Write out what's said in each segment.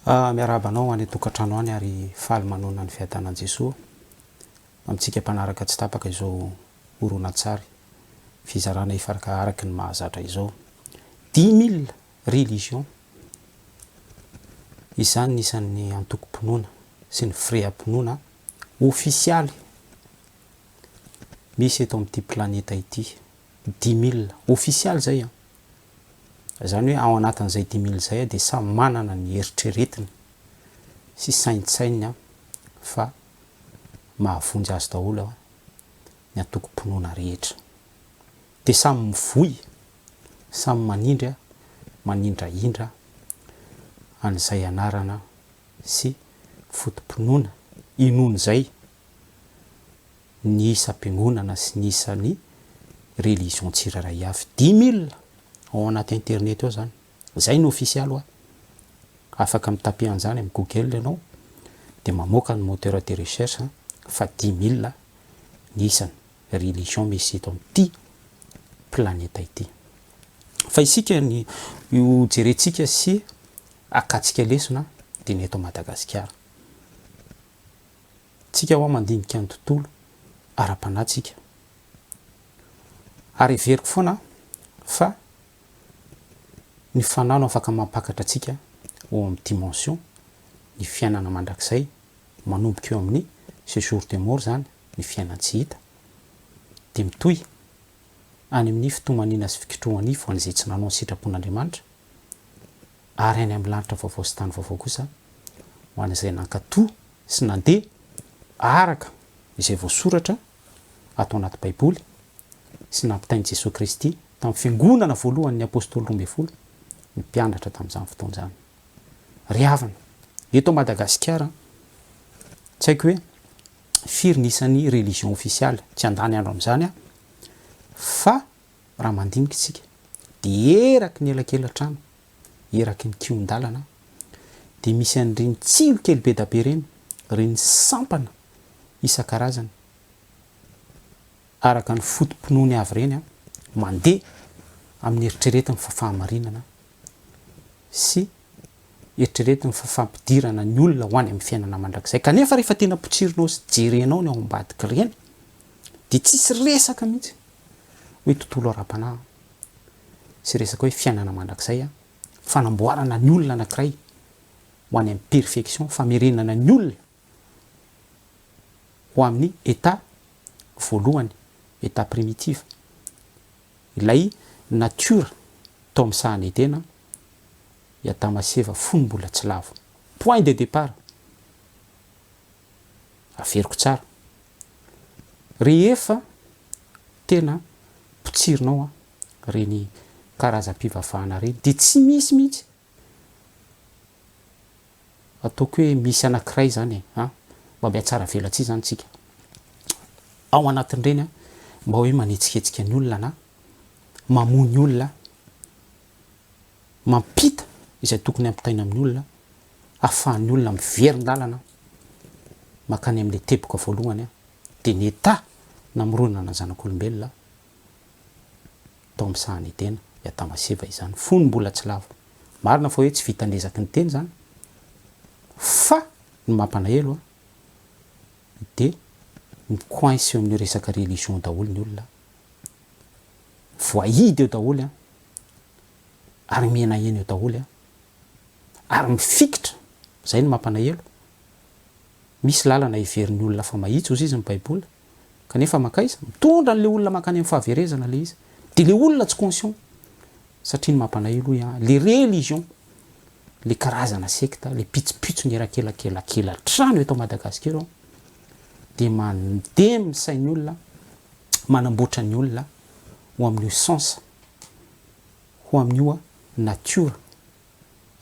Miarabanao any tokantrano any ary faly manona ny fiadanan'i Jesoa amintsika mpanaraka tsy tapaka izao horonan-tsary fizarana ifaraka araky ny mahazatra izao 10 000 religion izany nisan'ny antoko-pinoana sy ny fiream-pinoana ofisialy misy eto amin'ity planeta ity 10 000 ofisialy zay zany hoe ao anatin'izay 10 000 zay dia samy manana ny eritreretiny sy saintsainy fa mahavonjy azy daholo ny antoko-pinoana rehetra dia samy mivoy samy manindraindra an'izay anarana sy fotom-pinoana inoany zay ny isam-piangonana sy ny isan'ny religion tsiraray avy 10 000 ao anaty internet eo zany zay ny ofisialy afaka mitaper an'izany amin'ny Google ianao dia mamoaka ny moteur de recherche fa 10 000 ny isany religion misy eto amin'ity planeta ity fa isika ny io jerentsika sy akatsika lesona dia ny eto Madagasikara tsika ho mandinika ny tontolo ara-panatsika ary everiko foana fa ny fanano afaka mampakatra atsika ao amin'ny dimension ny fiainana mandrakizay manomboka eo amin'ny séjour de mort zany ny fiainan-tsy hita dia mitohy any amin'ny fitomanina sy fikitrohany ho an'izay tsy nanao ny sitrapon'Andriamanitra ary any amin'ny lanitra vaovao sy tany vaovao kosa ho an'izay nankatoa sy nandeha araka izay voasoratra atao anaty baiboly sy nampitain'i Jesosy Kristy tamin'ny fiangonana voalohan'ny apôstôly 12 ny mpianatra tamin'izany fotoana izany ry havana eto Madagasikara tsy haiko hoe firy nisan'ny religion ofisialy tsy andany andro amin'izany fa raha mandinika isika dia eraky ny elakelatrano eraky ny kion-dalana dia misy an'ireny tsilo kely be da be reny reny sampana isan-karazany araka ny fotom-pinoany avy reny mandeha amin'ny eritreretiny fahamarinana sy eritreretiny fampidirana ny olona ho any amin'ny fiainana mandrakizay kanefa rehefa tena potsirinao sy jerenao ny ao ambadiky reny dia tsisy resaka mihitsy hoe tontolo ara-panahy sy resaka hoe fiainana mandrakizay fanamboarana ny olona anankiray ho any amin'ny perfection famerenana ny olona ho amin'ny état voalohany état primitif ilay natiora tao amin'ny sahany edena Adama sy Eva fony mbola tsy lavo point de départ averiko tsara rehefa tena potsirinao reny karazam-pivavahana reny dia tsy misy mihitsy ataoko hoe misy anankiray zany mba mihatsara velatsia zany tsika ao anatin'ireny mba hoe manetsiketsika ny olona na mamony olona mampita izay tokony ampitaina amin'ny olona ahafahan'ny olona miverin-dalana makany amin'ilay teboka voalohany dia ny état namoronana ny zanak'olombelona tao amin'ny sahany edena Adama sy Eva izany fony mbola tsy lavo marina fa hoe tsy vitandezaky ny teny zany fa ny mampalahelo dia micoince eo amin'ny resaka religion daholo ny olona voahidy eo daholo ary mienahena eo daholo ary mifikitra zay ny mampalahelo misy lalana iverin'ny olona fa mahitsy ozy izy ny baiboly kanefa makaiza mitondra n'le olona makany amin'ny fahaverezana le izy dia le olona tsy conscient satria ny mampalahelo le religion le karazana sekta le pitsopitso ny erakelakelakela trano eto Madagasikara dia mandeha misain'ny olona manamboatra ny olona ho amin'io sens ho amin'io natiora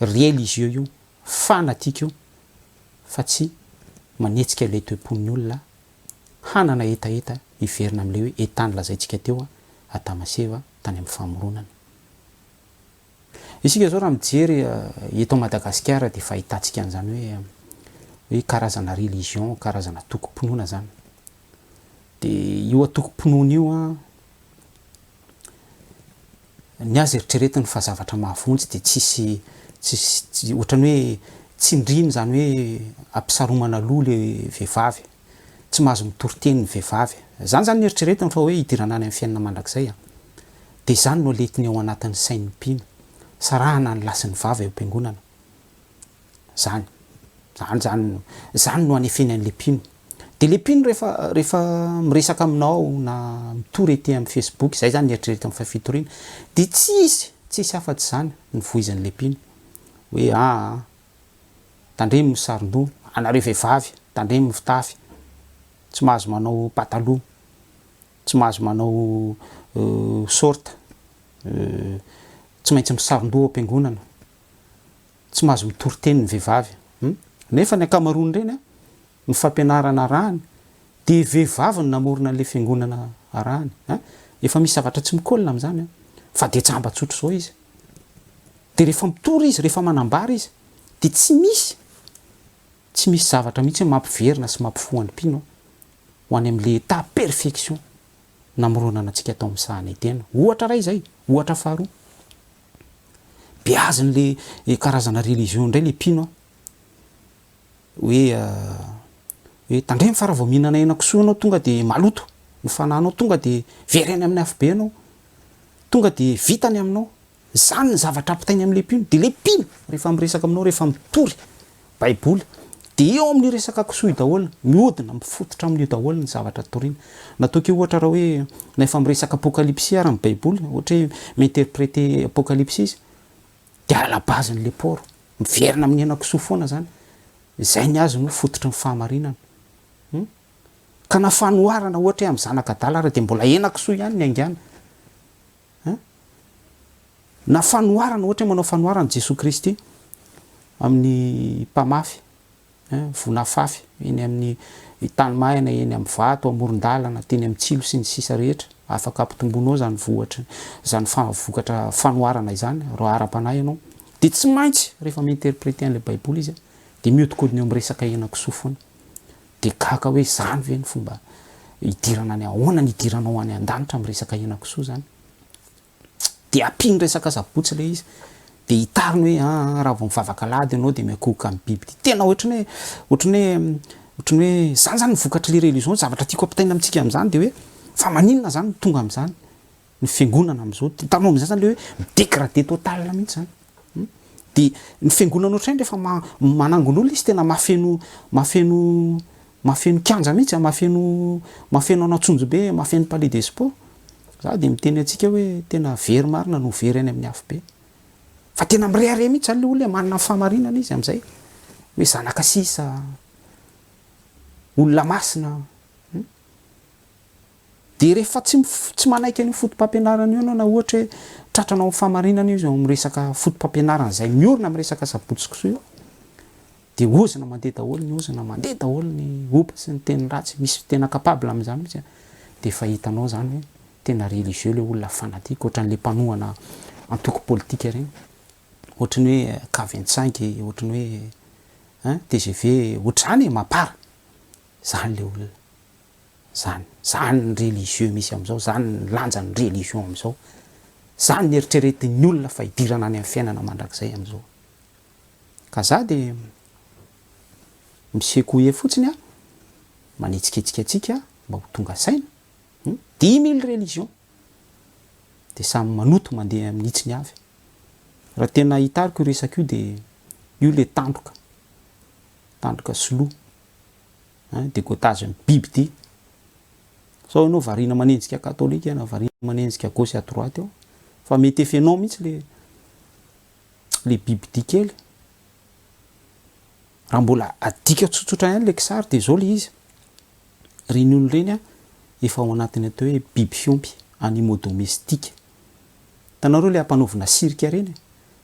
religieux io fanatika io fa tsy manetsika ilay toe-pon'ny olona hanana etaeta hiverina amin'ilay hoe etany lazaintsika teo Adama sy Eva tany amin'ny famoronana isika zao raha mijery eto Madagasikara dia fahitantsika an'izany hoe karazana religion karazana toko-pinoana zany dia io atoko-pinoana io ny azy eritreretiny fa zavatra mahavonjy dia tsisy ohatrany hoe tsindriny zany hoe ampisaromana loha le vehivavy, tsy mahazo mitoriteny ny vehivavy. Zany zany nieritreretiny fa hoe hidirana any amin'ny fiainana mandrakizay a. De zany no letiny ao anatin'ny sain'ny mpino, sarahana ny lasin'ny vava eo am-piangonana. Zany no anefeny an'le mpino. De le mpino rehefa miresaka aminao na mitory ety amin'ny Facebook, zay zany nieritreretiny amin'ny fafitoriana, de tsisy afa-tsy zany ny voizan'le mpino hoe tandremo ny saron-doha, anareo vehivavy tandremo ny fitafy, tsy mahazo manao pataloha, tsy mahazo manao short, tsy maintsy misaron-doha am-piangonana, tsy mahazo mitoriteny ny vehivavy. Nefa ny ankamaroany reny ny fampianarana arahany de vehivavy ny namorona an'le fiangonana arahany. Efa misy zavatra tsy mikollina am'zany fa de tsambatsotro zao izy. De rehefa mitory izy, rehefa manambara izy, de tsy misy zavatra mihitsy hoe mampiverina sy mampifoha ny mpino ho any am'le état perfection namoronana antsika atao am'sahana tena. Ohatra ray zay, ohatra faharoa. Beaziny le karazana religion ndray le mpino hoe tandremo fa raha vao mihinana henan-kisoa anao tonga de maloto ny fananao, tonga de very any amin'ny afobe anao, tonga de vitany aminao. Zany ny zavatra ampitainy am'le mpino. De le mpino rehefa miresaka aminao, rehefa mitory baiboly, de eo amin'ny resaka kisoa daholo, mihodina mifototra amin'io daholo ny zavatra toriana. Nataoko ohatra raha hoe na efa miresaka apokalypsy ary ny baiboly, ohatra hoe mi-interpréter apokalypsy izy, de ala bazin'le poro, miverina amin'ny henan-kisoa foana zany. Zay ny azy no fototry ny fahamarinana. Ka na fanoharana ohatra hoe amin'ny zanaka adala de mbola henan-kisoa ihany ny aingana. Na fanoharana ohatra hoe manao fanoharana Jesosy Kristy amin'ny mpamafy, vonafafy eny amin'ny tany mahina, eny amin'ny vato, amoron-dalana, teny amin'ny tsilo sy ny sisa rehetra, afaka ampitomboinao zany vohatra, zany vokatra fanoharana izany raha ara-panahy ianao. De tsy maintsy rehefa mi-interpréter an'le baiboly izy de miodikodiny eo am'resaka henan-kisoa foana. De kaka hoe zany ve ny fomba hidirana any ahoana ny hidiranao any an-danitra am'resaka henan-kisoa zany. De ampiny resaka sabotsy le izy, de hitariny hoe raha vao mivavaka lady ianao de miakohoka amin'ny biby. Tena ohatrany hoe zany zany vokatry le religion, zavatra tiako ampitaina amintsika am'zany de hoe fa maninona zany ny tonga am'zany ny fiangonana am'zao. Hitanao am'zany zany le hoe dégradé total mihitsy zany. De ny fiangonana ohatrany rehefa manangon'olona izy tena mahafeno kanja mihitsy, mahafeno anatsonjo be, mahafeno palais des sports. Za de miteny antsika hoe tena very marina no very any amin'ny afo be. Fa tena mirehare mihitsy zany le olona manana fahamarinana izy am'zay hoe zanaka sisa, olona masina. De rehefa tsy manaiky an'io fotom-pampianarana io anao, na ohatra hoe tratranao amin'ny fahamarinana izy am'resaka fotom-pampianarana zay miorina am'resaka sabotsy kisoa io, de ozina mandeha daholo ny ozina, mandeha daholo ny opa sy ny teny ratsy, misy tena capable am'zany mihitsy. De fa hitanao zany hoe tena religieux le olona fanatique, ohatran'le mpanohana antoko politika ireny, ohatran'ny hoe K25, ohatran'ny hoe TGV, ohatrany mapara. Zany le olona. Zany ny religieux misy am'zao, zany ny lanjan'ny religion am'zao. Zany ny eritreretin'ny olona fa hidirana any amin'ny fiainana mandrakizay am'zao. Ka za de misekoe fotsiny manetsiketsika atsika mba ho tonga saina. 10 000 religion de samy manoto mandeha amin'ny hitsiny avy. Raha tena hitariko io resaka io de io le tandroka soloa, dégotage ny biby ty. Sao ianao variana manenjika katolika, na variana manenjika gauche à droite eo, fa mety efenao mihitsy le biby ty kely. Raha mbola adika tsotsotra ihany le kisary de zao le izy. Reny olo reny efa ao anatiny atao hoe biby fiompy, animaux domestiques. Tanareo le ampanovina sirika reny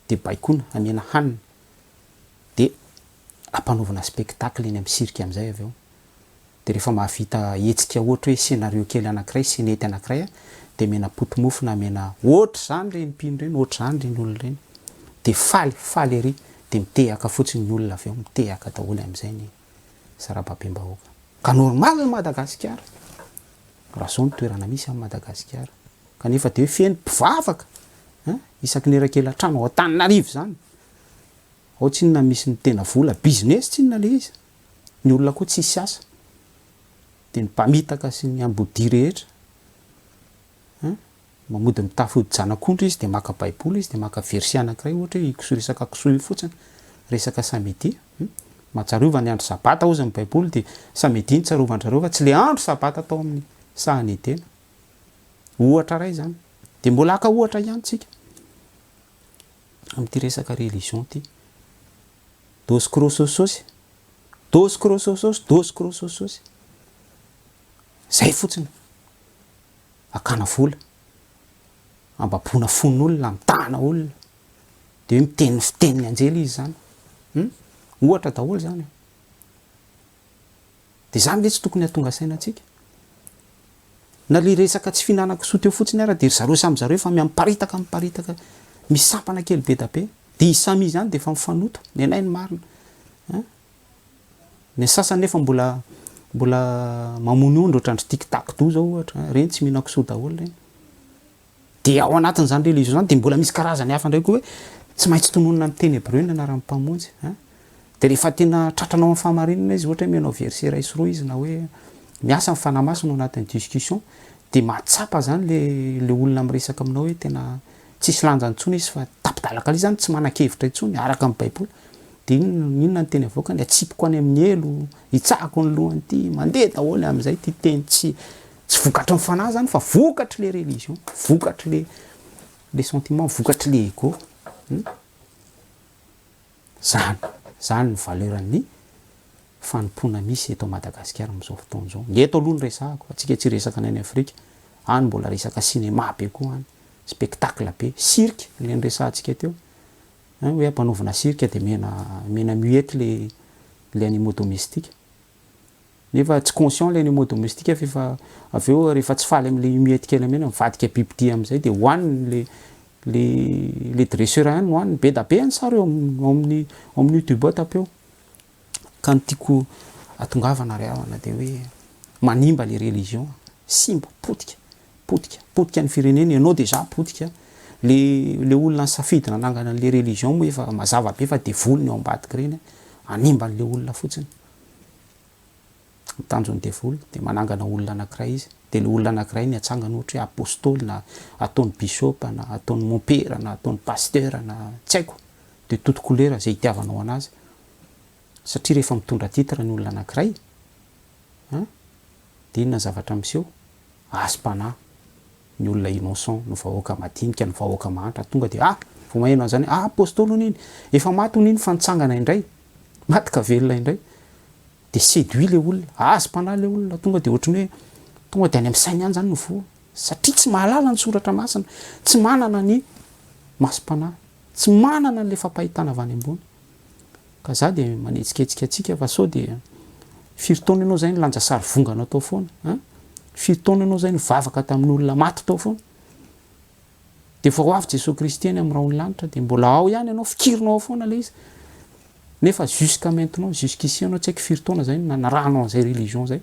de baikona amena hanina, de ampanovina spectacle eny amin'ny sirika am'zay avy eo. De rehefa mahavita hetsika ohatra hoe scénario kely anankiray, scénette anankiray, de mena poto-mofo na mena ohatra zany reny mpino reny, ohatra zany reny olona reny, de faly ery, de mitehaka fotsiny ny olona avy eo, mitehaka daholo am'zay ny sarababem-bahoaka. Ka normal ny Madagasikara, raha zao ny toerana misy amin'ny Madagasikara, kanefa de hoe feno mpivavaka isaky nerakely hatrano ao Antananarivo zany, ao tsy inona misy ny tena vola business tsy inona le izy, ny olona koa tsisy asa de ny mpamitaka sy ny ambodi rehetra mamody mitafody janak'ondry izy de maka baiboly izy de maka verset anankiray ohatra hoe resaka kisoa io fotsiny, resaka samedi mahatsiarova ny andro sabata ozy ny baiboly de samedi ny tsarovan-drareo fa tsy le andro sabata atao amin'ny sahany edena, ohatra ray zany de mbola aka ohatra ihany tsika am'ty resaka religion ty, dosy krosososy dosy krosososy dosy krosososy zay fotsiny akana vola ambapona fon'olona mitana olona de hoe miteny fiteniny anjely izy zany ohatra daholo zany de zany le tsy tokony hatonga sainatsika na le resaka tsy fihinana-kisoa teo fotsiny ara de zareo samy zareo fa miparitaka misampana kely be da be de isamy zany de efa mifanoto ny anay ny marina ny sasany nefa mbola mamony ondro ohatrandry tiktak do zao ohatra reny tsy mihina-kisoa daholo reny de ao anatin'izany religion zany de mbola misy karazany hafa ndray koa hoe tsy maintsy tononona amin'ny teny hebreo ny anarany mpamonjy de rehefa tena tratranao amin'ny fahamarinana izy ohatra hoe menao verset ray sy roa izy na hoe miasa amin'ny fanamasina ao anatin'ny discussion de mahatsapa zany le olona miresaka aminao hoe tena tsisy lanjany intsony izy fa tapidalaka le zany tsy manan-kevitra intsony araka amin'ny baiboly de inona ny teny avoaka ny atsipiko any amin'ny elo hitsahako ny lohany ty mandeha daholo amin'izay ty teny tsy vokatry ny fanahy zany fa vokatry le religion, vokatry le sentiment, vokatry le ego zany ny valeuran'ny fanompona misy eto Madagasikara amin'izao fotoana zao. Ny eto aloha ny resahako, atsika tsy resaka ny Afrika, any mbola resaka cinéma be koa any, spectacle be, cirque le ny resahantsika teo hoe ampanaovina cirque de mena muette le animaux domestiques nefa tsy conscient le animaux domestiques fa aveo rehefa tsy faly am'le muette kely amena mivadika bibidia am'izay de hoaniny le dresseur any hoaniny be da be any sara eo amin'ny YouTube tapeo ka ny tiako atongavana ry havana de hoe manimba le religion simba potika ny firenena ianao deja potika le olona ny safidina nangana le religion moa efa mazava be fa devolony eo ambadiky reny animba n'le olona fotsiny mitanjony devoly de manangana olona anankiray izy de le olona anankiray ny atsangana ohatra hoe apôstôly na ataony bishop na ataony mompera na ataony pasteur na tsy haiko de toute couleur zay itiavanao anazy satria rehefa mitondra titre ny olona anankiray de inona zavatra miseho asom-panahy ny olona innocent ny vahoaka madinika ny vahoaka mahantra tonga de vao maheno an'izany apôstôly hono iny efa maty hono iny fa nitsangana indray maty ka velona indray de séduit le olona asom-panahy le olona tonga de ohatrany hoe tonga de any amin'ny sainy any zany no voa satria tsy mahalala ny soratra masina, tsy manana ny masom-panahy, tsy manana n'le fampahitana avy any ambony ka za de manetsiketsika atsika fa sao de firy-taona ianao zay ny lanja sary vongana tao foana firy-taona ianao zay ny vavaka tamin'ny olona maty tao foana de vao avy Jesosy Kristy any amin'ny raha lanitra de mbola ao ihany ianao fikirinao ao foana le izy nefa jusqu'à maintenant jusqu'ici ianao tsy haiko firy-taona zay nanarahanao an'izay religion zay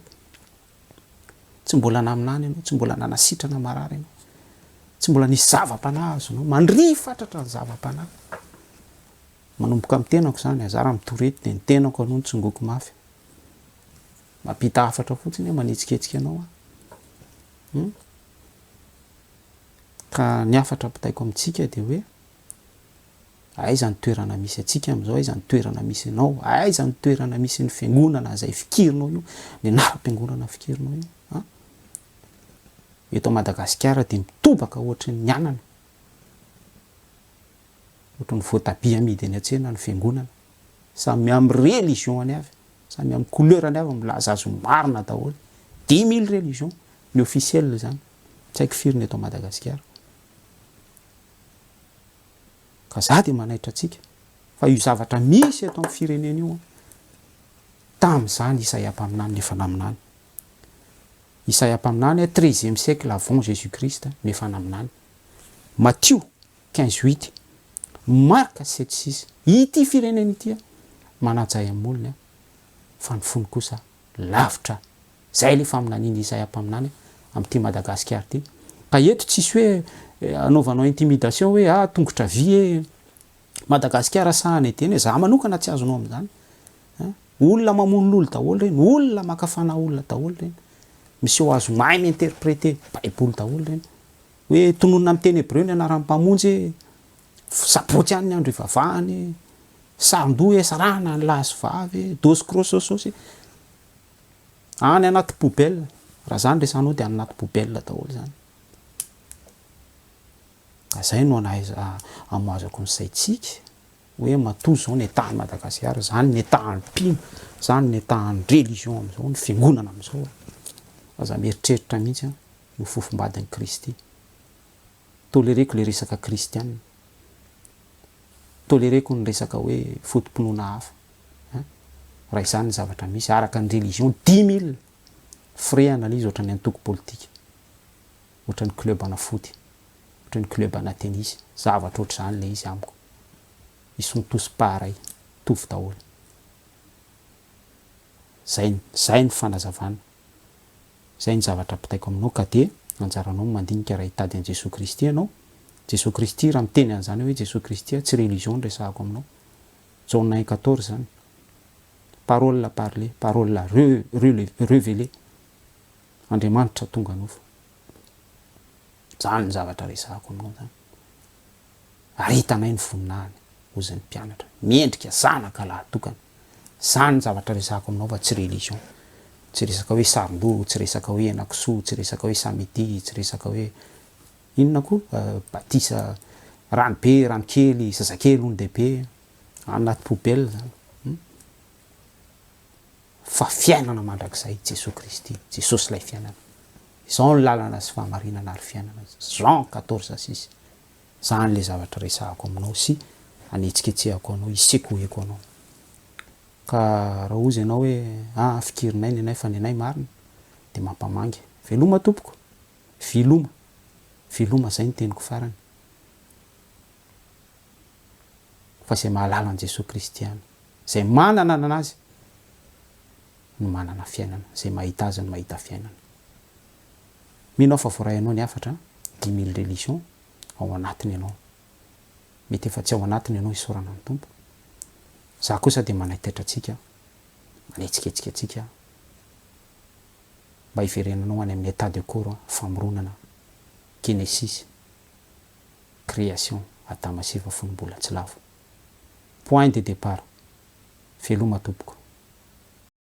tsy mbola naminany ianao tsy mbola nanasitrana marary ianao tsy mbola nisy zava-panahy azonao mandry fatratra ny zava-panahy manomboka amin'ny tenako zany azara mitorety de ny tenako aloha ny tsongoko mafy mampita hafatra fotsiny hoe manetsiketsika anao ka ny hafatra pitaiko amintsika de hoe aiza ny toerana misy atsika am'izao, aiza ny toerana misy anao, aiza ny toerana misy ny fiangonana zay fikirinao io ny anara-piangonana fikirinao io eto Madagasikara de mitobaka ohatry ny anana ohatry ny voatabia amidy any an-tsena ny fiangonana samy amin'ny religion any avy samy amin'ny couleur any avy milaza azo marina daholo 10 000 religion ny officiel zany tsy haiko firy ny eto Madagasikara ka za de manaitra atsika fa io zavatra misy eto amin'ny firenena io tam'izany Isaia-paminany nefa naminany Isaia-paminany 13e siècle avant Jésus-Christ nefa naminany Matthieu 15:8 Marc 7:6 ity firenena ity manajay amin'olona fa ny fony kosa lavitra zay le faminaniny Isaia-paminany amin'ity Madagasikara ty ka eto tsisy hoe anaovanao intimidation hoe tongotra vy Madagasikara sahany teny hoe za manokana tsy azonao amin'izany olona mamon'olo daholo reny olona makafana olona daholo reny misy eo azo mahay miinterpréter baiboly daholo reny hoe tononona amin'ny teny hébreu ny anaran'ny mpamonjy sapotsy any ny andro ivavahany saron-doha esarahana ny lahy sy vavy dosy crosososy any anaty poubelle raha zany resanao dia anaty poubelle daholo zany ka zay no amaazako ny saitsika hoe matoy zao ny etahan'ny Madagasikara zany ny etahan'ny mpino zany ny etahan'ny religion am'izao ny fiangonana am'izao aza mieritreritra mihitsy no fofombadin'ny Kristy tolereko le resaka kristianina tolereko ny resaka hoe fotom-pinoana hafa raha izany ny zavatra misy araka ny religion 10 000 frais analyse ohatran'ny antoko politika ohatran'ny club ana foty ohatran'ny club ana tennis zavatra ohatr' zany le izy amiko ils sont tous pareils tovy daholo zay ny fanazavana zay ny zavatra apitaiko aminao ka de anjaranao mandinika raha hitady an' Jesosy Kristy ianao Jesosy Kristy raha miteny an'izany hoe Jesosy Kristy tsy religion resahako aminao John 9:14 zany parole parlée parole révélée Andriamanitra tonga nofo zany ny zavatra resahako aminao zany ary hitanay ny voninahiny ozy ny mpianatra miendrika zanaka lahatokana zany ny zavatra resahako aminao fa tsy religion tsy resaka hoe saron-doha tsy resaka hoe henan-kisoa tsy resaka hoe samedi tsy resaka hoe inona koa batisa rano be rano kely zazakely ony dehibe anaty poubelle zany fa fiainana mandrakizay Jesosy Kristy Jesosy lay fiainana izao ny lalana sy fahamarinana ary fiainana Jean 14:6 zany le zavatra resahako aminao sy anetsiketsehako anao isekoheko anao ka raha ozy ianao hoe fikirinay ny anay fa ny anay marina de mampamangy veloma tompoko viloma zay ny teniko farany fa zay mahalala an' Jesosy Kristy any zay manana anazy no manana fiainana zay mahita azy no mahita fiainana minao fa voaray anao ny afatra 10 000 religion ao anatiny ianao mety efa tsy ao anatiny ianao isorana ny tompo za kosa de manaitaitra atsika manetsiketsika atsika mba hiverenanao any amin'ny état de corps famoronana Genesis création Adama sy Eva fonombola tsy lavo point de départ veloma tompoko